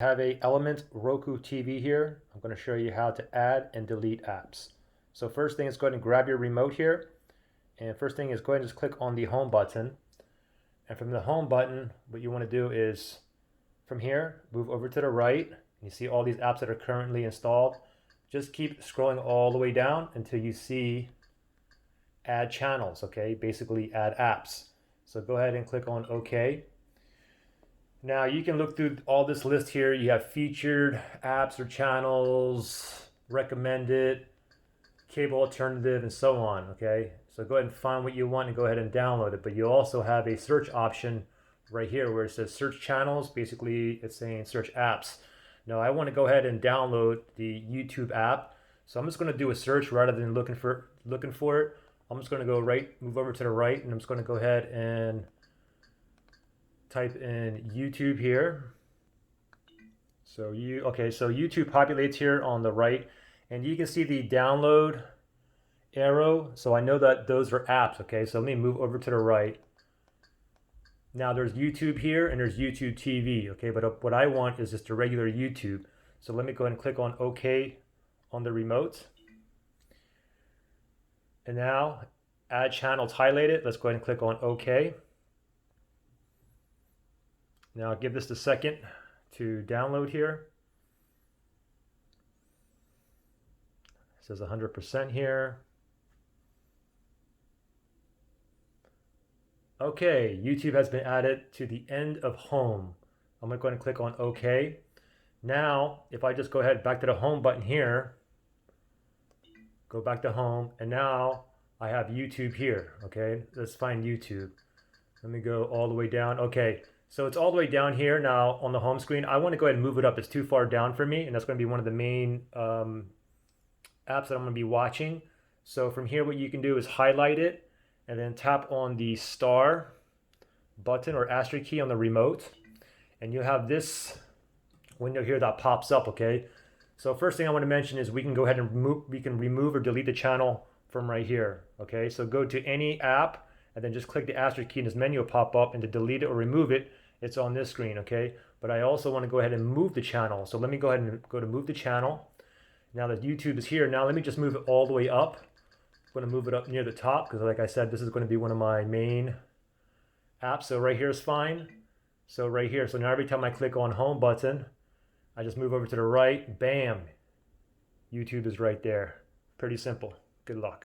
I have a Element Roku TV here. I'm going to show you how to add and delete apps. So first thing is go ahead and grab your remote here. And first thing is go ahead and just click on the home button. And from the home button, what you want to do is from here, move over to the right. You see all these apps that are currently installed. Just keep scrolling all the way down until you see add channels, okay? Basically add apps. So go ahead and click on OK. Now you can look through all this list here. You have featured apps or channels, recommended, cable alternative, and so on, okay? So go ahead and find what you want and go ahead and download it. But you also have a search option right here where it says search channels. Basically, it's saying search apps. Now I want to go ahead and download the YouTube app. So I'm just going to do a search rather than looking for it. I'm just going to go move over to the right, and I'm just going to go ahead and type in YouTube here. So YouTube populates here on the right, and you can see the download arrow. So I know that those are apps, okay? So let me move over to the right. Now there's YouTube here and there's YouTube TV, okay? But what I want is just a regular YouTube. So let me go ahead and click on OK on the remote. And now add channels highlighted. Let's go ahead and click on OK. Now give this a second to download here. It says 100% here. Okay, YouTube has been added to the end of home. I'm going to go ahead and click on OK. Now, if I just go ahead back to the home button here, go back to home, and now I have YouTube here, okay? Let's find YouTube. Let me go all the way down. Okay, so it's all the way down here now on the home screen. I want to go ahead and move it up. It's too far down for me, and that's going to be one of the main apps that I'm going to be watching. So from here, what you can do is highlight it, and then tap on the star button or asterisk key on the remote, and you'll have this window here that pops up, okay? So first thing I want to mention is we can go ahead and remove or delete the channel from right here, okay? So go to any app and then just click the asterisk key and this menu will pop up, and to delete it or remove it, it's on this screen, okay? But I also want to go ahead and move the channel. So let me go ahead and go to move the channel. Now that YouTube is here, now let me just move it all the way up. I'm going to move it up near the top because like I said, this is going to be one of my main apps. So right here is fine. So right here, so now every time I click on home button, I just move over to the right, bam, YouTube is right there. Pretty simple. Good luck.